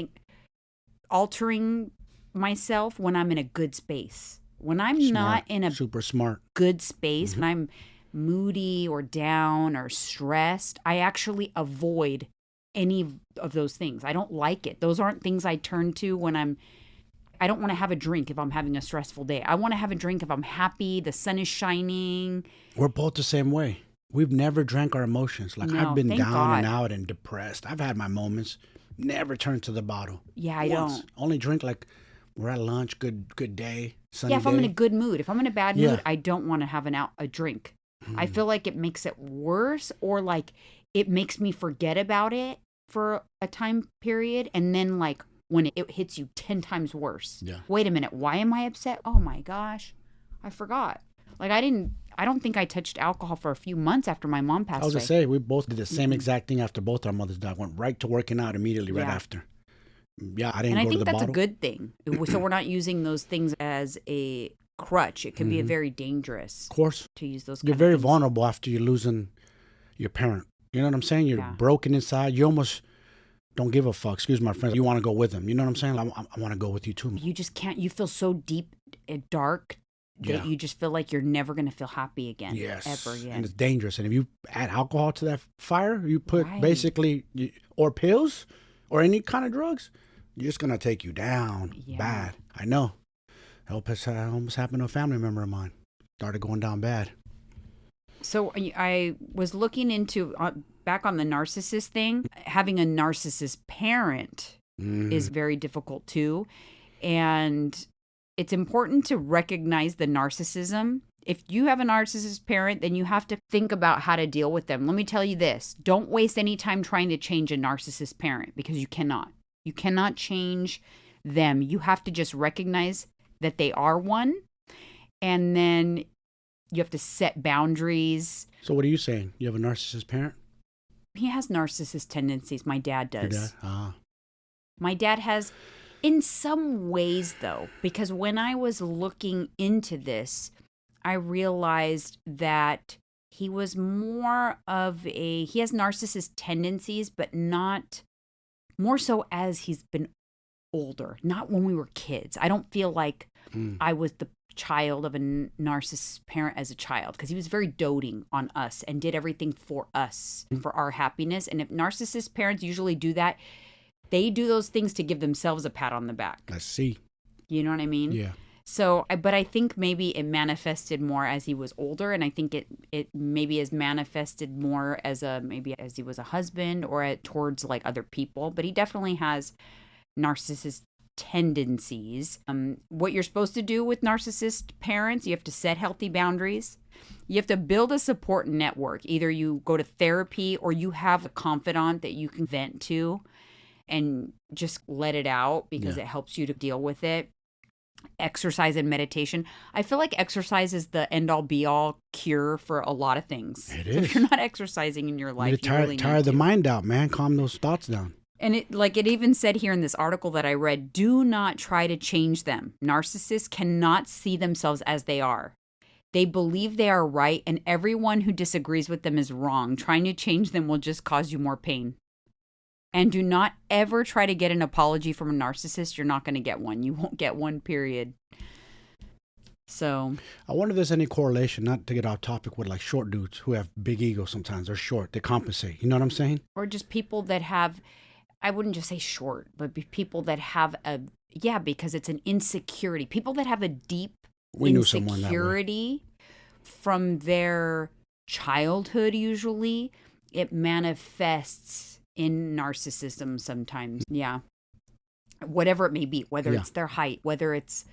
altering myself when I'm in a good space. When I'm not in a super smart good space, when I'm moody or down or stressed, I actually avoid any of those things. I don't like it. Those aren't things I turn to when I don't want to have a drink if I'm having a stressful day. I want to have a drink if I'm happy, the sun is shining. We're both the same way. We've never drank our emotions. Like, No, I've been thank down God. and out and depressed. I've had my moments. Never turned to the bottle. Yeah, I Once. don't. Only drink like we're at lunch. Good day. Sunny Yeah, if I'm in a day. good mood. If I'm in a bad Yeah. mood, I don't want to have a drink. I feel like it makes it worse, or like it makes me forget about it for a time period, and then like when it hits you 10 times worse. Yeah. Wait a minute, why am I upset? Oh my gosh, I forgot. Like I don't think I touched alcohol for a few months after my mom passed I was away. gonna say we both did the same exact thing after both our mothers died. Went right to working out immediately right Yeah. after. Yeah, I didn't And I go to think the that's bottle. a good thing. So we're not using those things as a crutch. It can be a very dangerous Of course, to use those. you're kind very of things. vulnerable after you're losing your parent. You know what I'm saying? You're Yeah. broken inside. You almost don't give a fuck. Excuse my friends. You want to go with them. You know what I'm saying? I want to go with you too. You just can't. You feel so deep and dark that Yeah. you just feel like you're never going to feel happy again. Yes. Ever And again. it's dangerous. And if you add alcohol to that fire, you put Right. basically, or pills or any kind of drugs, you're just going to take you down Yeah. bad. I know. Almost happened to a family member of mine. Started going down bad. So I was looking into back on the narcissist thing. Having a narcissist parent is very difficult too, and it's important to recognize the narcissism. If you have a narcissist parent, then you have to think about how to deal with them. Let me tell you this. Don't waste any time trying to change a narcissist parent, because you cannot. You cannot change them. You have to just recognize that they are one, and then you have to set boundaries. So what are you saying? You have a narcissist parent? He has narcissist tendencies. My dad Your does. dad? Ah. My dad has, in some ways, though, because when I was looking into this, I realized that he was more of he has narcissist tendencies, but not more so as he's been older, not when we were kids. I don't feel like I was the child of a narcissist parent as a child, because he was very doting on us and did everything for us and for our happiness. And if narcissist parents usually do that, they do those things to give themselves a pat on the back. I see. You know what I mean? Yeah. So, but I think maybe it manifested more as he was older, and I think it maybe is manifested more as maybe as he was a husband or towards like other people. But he definitely has narcissist tendencies. What you're supposed to do with narcissist parents, you have to set healthy boundaries. You have to build a support network. Either you go to therapy or you have a confidant that you can vent to and just let it out, because it helps you to deal with it. Exercise and meditation. I feel like exercise is the end all be all cure for a lot of things. It So is. if you're not exercising in your life, you really tire need the to. mind out, man. Calm those thoughts down. And it even said here in this article that I read, do not try to change them. Narcissists cannot see themselves as they are. They believe they are right, and everyone who disagrees with them is wrong. Trying to change them will just cause you more pain. And do not ever try to get an apology from a narcissist. You're not going to get one. You won't get one, period. So I wonder if there's any correlation, not to get off topic, with like short dudes who have big egos sometimes. They're short. They compensate. You know what I'm saying? or just people that have, I wouldn't just say short, but people that have because it's an insecurity. People that have a deep We knew someone that way. insecurity from their childhood, usually, it manifests in narcissism sometimes. Yeah. Whatever it may be, whether it's their height, whether it's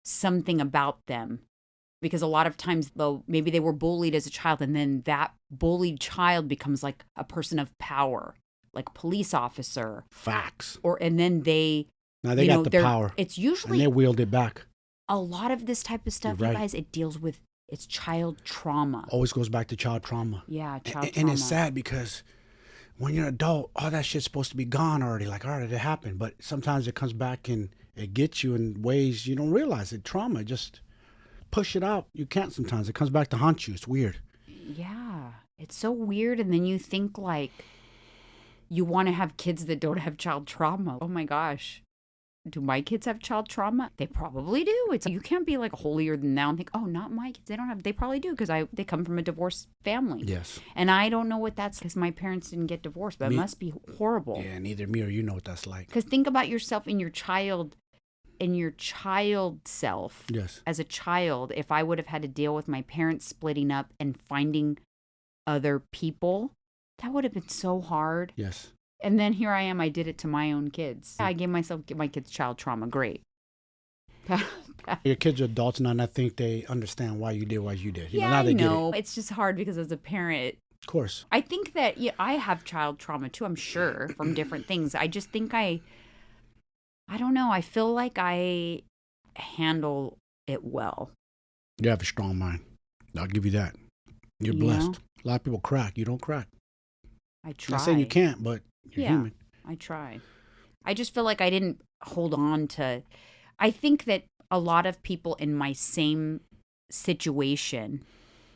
something about them. Because a lot of times, though, maybe they were bullied as a child, and then that bullied child becomes like a person of power, like police officer. Facts. And then they got the power. It's And usually they wield it back. a lot of this type of stuff, You're you right. guys, it deals with, it's child trauma. Always goes back to child trauma. Yeah, child And trauma. it's sad because when you're an adult, all that shit's supposed to be gone already. Like, all right, it happened. But sometimes it comes back and it gets you in ways you don't realize it. Trauma, just push it out. You can't sometimes. It comes back to haunt you. It's weird. Yeah, it's so weird. And then you think like you want to have kids that don't have child trauma. Oh my gosh. Do my kids have child trauma? They probably do. It's you can't be like holier than thou and think, oh, not my kids. They don't have. They probably do, because they come from a divorced family. Yes. And I don't know what that's, because my parents didn't get divorced, but it must be horrible. Yeah, neither me or you know what that's like. Because think about yourself in your child self. Yes. As a child, if I would have had to deal with my parents splitting up and finding other people, that would have been so hard. Yes. And then here I am, I did it to my own kids. I gave my kids child trauma. Great. Your kids are adults now, and I think they understand why you did what you did. Yeah, Now they I get know. it. It's just hard because as a parent, Of course. I think that I have child trauma too, I'm sure, from different things. I just think I don't know. I feel like I handle it well. You have a strong mind. I'll give you that. You're You blessed. know? A lot of people crack. You don't crack. I try. Not saying you can't, but you're human. I try. I just feel like I didn't hold on to. I think that a lot of people in my same situation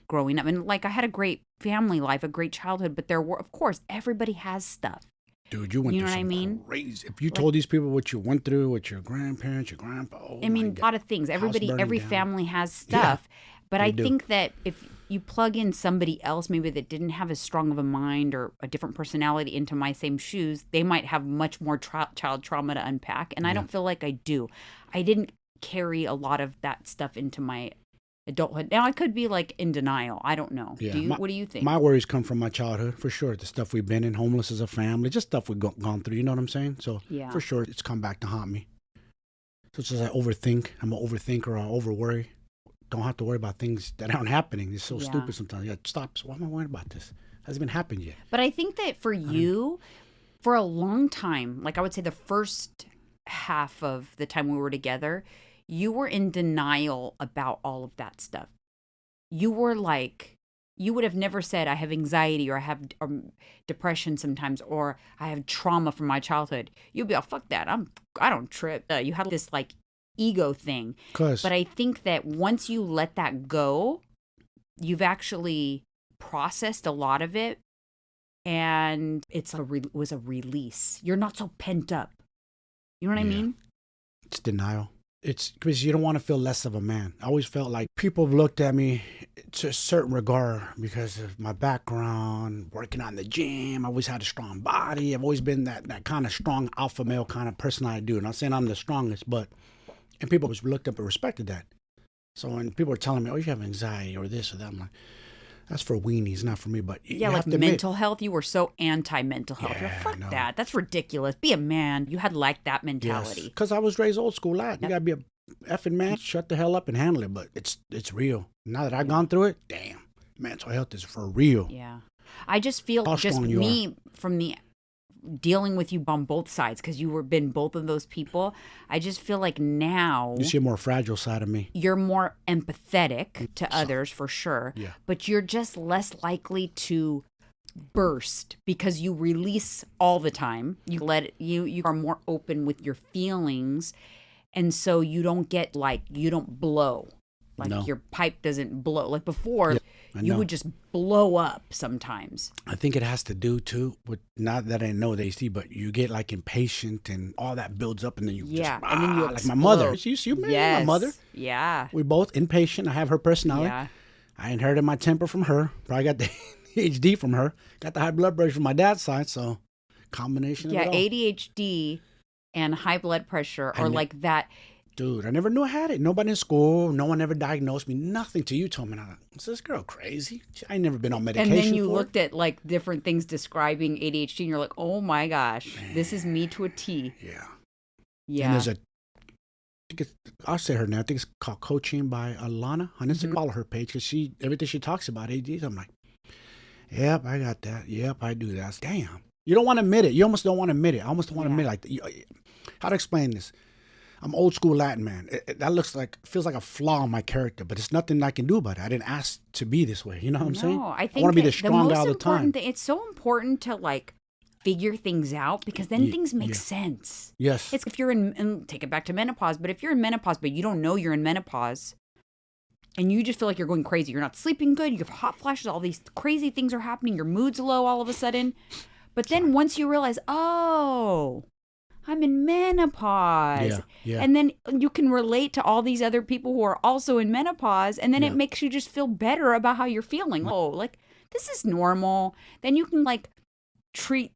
growing up, and like I had a great family life, a great childhood, but there were, of course, everybody has stuff. Dude, you went You know through what I some mean? crazy. If you told these people what you went through with your grandparents, your grandpa, oh I mean, my a God. lot of things. Every burning down. family has stuff. But I do. think that if you plug in somebody else, maybe that didn't have as strong of a mind or a different personality into my same shoes, they might have much more child trauma to unpack. And I don't feel like I do. I didn't carry a lot of that stuff into my adulthood. Now I could be like in denial. I don't know. Yeah. What do you think? My worries come from my childhood, for sure. The stuff we've been in, homeless as a family, just stuff we've gone through. You know what I'm saying? So Yeah. for sure, it's come back to haunt me. So it's just I overthink. I'm an overthinker. I overworry. Don't have to worry about things that aren't happening. It's so Yeah. stupid sometimes. Yeah, stop. Why am I worried about this? Hasn't even happened yet. But I think that for you, for a long time, like I would say the first half of the time we were together, you were in denial about all of that stuff. You were like, you would have never said, I have anxiety or I have depression sometimes, or I have trauma from my childhood. You'd be like, fuck that. I don't trip. You had this like ego thing. But I think that once you let that go, you've actually processed a lot of it, and it's was a release. You're not so pent up. You know what I mean? It's denial. It's because you don't want to feel less of a man. I always felt like people have looked at me to a certain regard because of my background, working out in the gym. I always had a strong body. I've always been that kind of strong alpha male kind of person I do. Not saying I'm the strongest, and people always looked up and respected that. So when people are telling me, oh, you have anxiety or this or that, I'm like, that's for weenies, not for me. But yeah, like mental health, you were so anti-mental health. Yeah, fuck that. That's ridiculous. Be a man. You had like that mentality. Because I was raised old school lad. You got to be a effing man. Shut the hell up and handle it. But it's real. Now that I've gone through it, damn, mental health is for real. Yeah. I just feel from the dealing with you on both sides, because you were been both of those people. I just feel like now you see a more fragile side of me. You're more empathetic to others for sure. Yeah. But you're just less likely to burst because you release all the time. You are more open with your feelings, and so you don't get you don't blow. Your pipe doesn't blow. Like before, you would just blow up sometimes. I think it has to do, too, with, not that I know the ADHD, but you get, impatient and all that builds up, and then you and then you like my mother. You married my mother. Yeah. We're both impatient. I have her personality. Yeah. I inherited my temper from her. Probably got the ADHD from her. Got the high blood pressure from my dad's side, so combination of it all. ADHD and high blood pressure are like that. Dude, I never knew I had it. Nobody in school, no one ever diagnosed me. Nothing till you told me. And I'm like, is this girl crazy? I ain't never been on medication. And then you looked at different things describing ADHD, and you're like, oh my gosh, this is me to a T. Yeah. Yeah. And I'll say her name. I think it's called Coaching by Alana. I need to follow her page because everything she talks about ADHD, I'm like, yep, I got that. Yep, I do that. Damn. You don't want to admit it. You almost don't want to admit it. I almost don't want to admit it. How to explain this? I'm old school Latin man. That feels like a flaw in my character, but it's nothing I can do about it. I didn't ask to be this way. You know what I'm saying? I think I want to be the strong guy all the time. It's so important to figure things out, because then things make sense. Yes. It's if you're and take it back to menopause, but if you're in menopause, but you don't know you're in menopause, and you just feel like you're going crazy, you're not sleeping good, you have hot flashes, all these crazy things are happening, your mood's low all of a sudden. But then once you realize, oh, I'm in menopause. Yeah. And then you can relate to all these other people who are also in menopause. And then it makes you just feel better about how you're feeling. Oh, this is normal. Then you can treat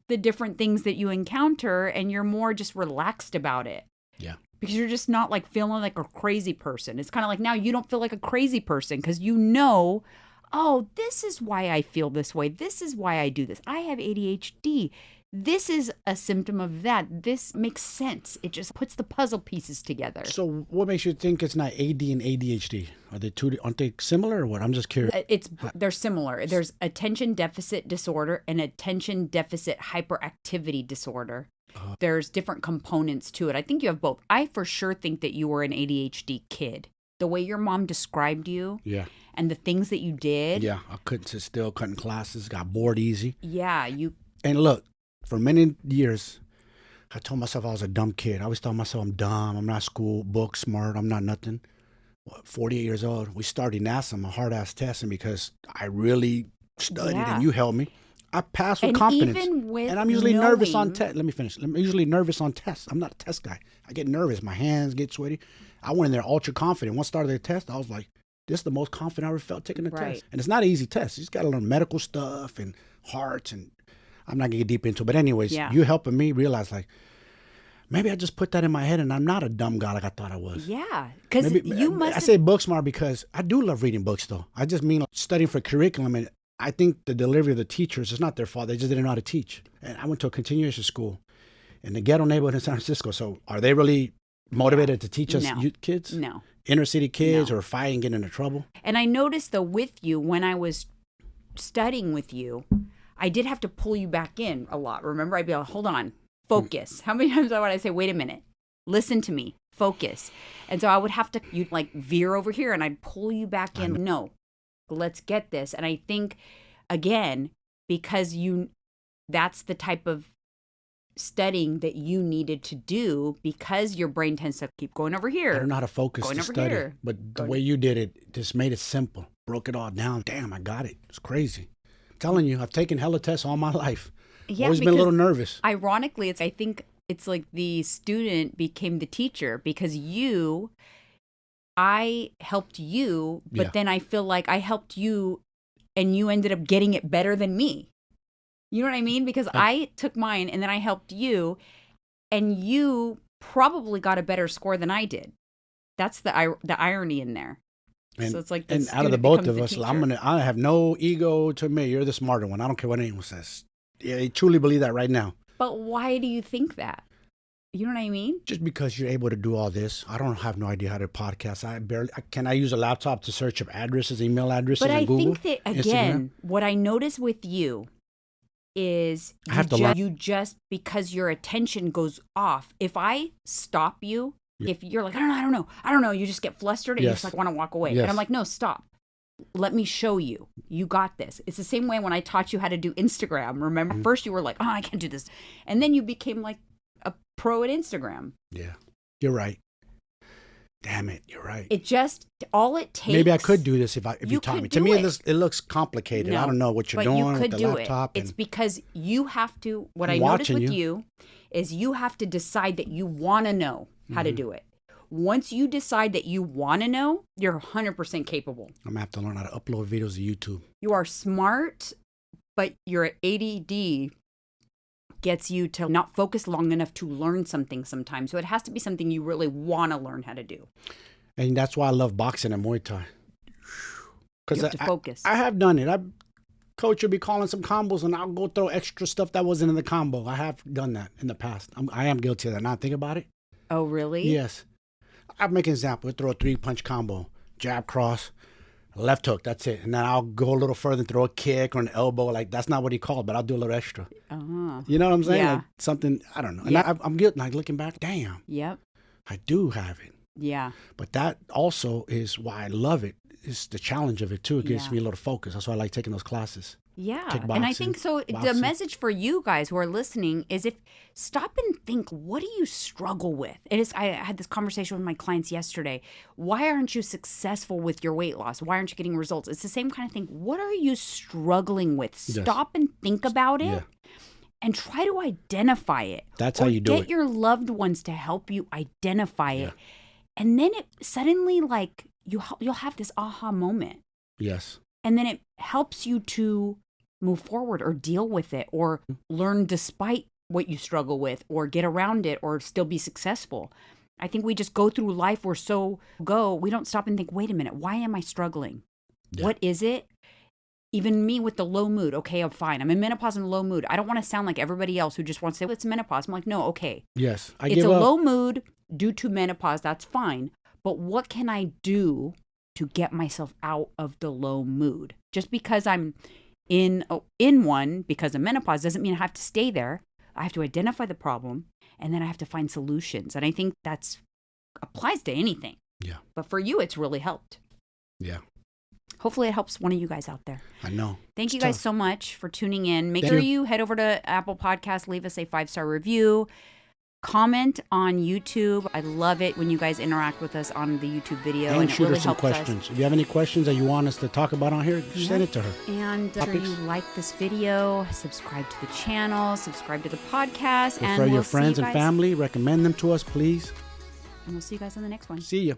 the different things that you encounter, and you're more just relaxed about it. Yeah. Because you're just not feeling like a crazy person. It's kind of now you don't feel like a crazy person because you know, oh, this is why I feel this way. This is why I do this. I have ADHD. This is a symptom of that. This makes sense. It just puts the puzzle pieces together. So what makes you think it's not AD and ADHD? Aren't they similar or what? I'm just curious. They're similar. There's attention deficit disorder and attention deficit hyperactivity disorder. There's different components to it. I think you have both. I for sure think that you were an ADHD kid. The way your mom described you. Yeah. And the things that you did. Yeah. I couldn't sit still, cutting classes, got bored easy. Yeah. And look. For many years, I told myself I was a dumb kid. I always thought myself I'm dumb. I'm not school, book smart. I'm not nothing. 48 years old, we started NASA, my hard-ass testing because I really studied and you helped me. I passed with confidence. And I'm usually nervous on tests. Let me finish. I'm usually nervous on tests. I'm not a test guy. I get nervous. My hands get sweaty. I went in there ultra confident. Once I started the test, I was like, this is the most confident I ever felt taking the test. And it's not an easy test. You just got to learn medical stuff and hearts, and I'm not going to get deep into it. But anyways, you helping me realize maybe I just put that in my head and I'm not a dumb guy like I thought I was. Yeah. Because you must. I say book smart because I do love reading books though. I just mean studying for curriculum, and I think the delivery of the teachers is not their fault. They just didn't know how to teach. And I went to a continuation school in the ghetto neighborhood in San Francisco. So are they really motivated to teach us kids? No. Inner city kids or fighting, getting into trouble? And I noticed though with you, when I was studying with you, I did have to pull you back in a lot. Remember, I'd be like, hold on, focus. How many times would I say, wait a minute, listen to me, focus. And so I would have to, you'd veer over here and I'd pull you back in. No, let's get this. And I think, again, because that's the type of studying that you needed to do, because your brain tends to keep going over here. I don't know how to focus to study. But the way you did it just made it simple. Broke it all down. Damn, I got it. It's crazy. Telling you, I've taken hella tests all my life. Yeah, always been a little nervous. Ironically, I think it's like the student became the teacher because I helped you, but Yeah. then I feel like I helped you and you ended up getting it better than me. You know what I mean? Because I took mine and then I helped you and you probably got a better score than I did. That's the irony in there. And, so it's like and out of the both of us, I have no ego to admit you're the smarter one. I don't care what anyone says. Yeah, I truly believe that right now. But why do you think that? You know what I mean? Just because you're able to do all this, I don't have no idea how to podcast. Can I use a laptop to search up addresses, email addresses, but and Google? But I think that, again, what I notice with you is you just, because your attention goes off. If I stop you, if you're like, I don't know, you just get flustered and you just like want to walk away. And I'm like, no, stop. Let me show you. You got this. It's the same way when I taught you how to do Instagram. Remember, first you were like, oh, I can't do this. And then you became like a pro at Instagram. Yeah, you're right. Damn it, you're right. All it takes. Maybe I could do this if you taught me. To me, it looks complicated. No, I don't know what you're doing with the laptop. It's because you have to. What I noticed with you is you have to decide that you want to know how to do it. Once you decide that you want to know, you're 100% capable. I'm going to have to learn how to upload videos to YouTube. You are smart, but your ADD gets you to not focus long enough to learn something sometimes. So it has to be something you really want to learn how to do. And that's why I love boxing and Muay Thai. You have to focus. I have done it. Coach will be calling some combos and I'll go throw extra stuff that wasn't in the combo. I have done that in the past. I am guilty of that. Now think about it. Oh, really? Yes. I'll make an example. I'll throw a 3-punch combo. Jab, cross, left hook. That's it. And then I'll go a little further and throw a kick or an elbow. Like, that's not what he called, but I'll do a little extra. Uh-huh. You know what I'm saying? Yeah. Like something, I don't know. And I'm guilty. Like, looking back, damn. Yep. I do have it. Yeah. But that also is why I love it. It's the challenge of it, too. It gives me a little focus. That's why I like taking those classes. Yeah. Kickboxing, and I think so. The message for you guys who are listening is stop and think, what do you struggle with? I had this conversation with my clients yesterday. Why aren't you successful with your weight loss? Why aren't you getting results? It's the same kind of thing. What are you struggling with? Stop and think about it and try to identify it. That's how you do it. Get your loved ones to help you identify it. And then it suddenly, like, you'll have this aha moment. Yes. And then it helps you to move forward or deal with it or learn despite what you struggle with or get around it or still be successful. I think we just go through life. We don't stop and think, wait a minute, why am I struggling? Yeah. What is it? Even me with the low mood. Okay, I'm fine. I'm in menopause and low mood. I don't want to sound like everybody else who just wants to say, well, it's menopause. I'm like, no, okay. Yes. It's a low mood due to menopause. That's fine. But what can I do to get myself out of the low mood? Just because I'm in one because of menopause doesn't mean I have to stay there. I have to identify the problem and then I have to find solutions. And I think that's applies to anything. Yeah. But for you, it's really helped. Yeah. Hopefully it helps one of you guys out there. I know. Thank you guys so much for tuning in. Make sure you head over to Apple Podcasts, leave us a 5-star review. Comment on YouTube. I love it when you guys interact with us on the YouTube video. And shoot her some questions. If you have any questions that you want us to talk about on here, just send it to her. And make sure you like this video, subscribe to the channel, subscribe to the podcast. And for your friends and family, recommend them to us, please. And we'll see you guys on the next one. See ya.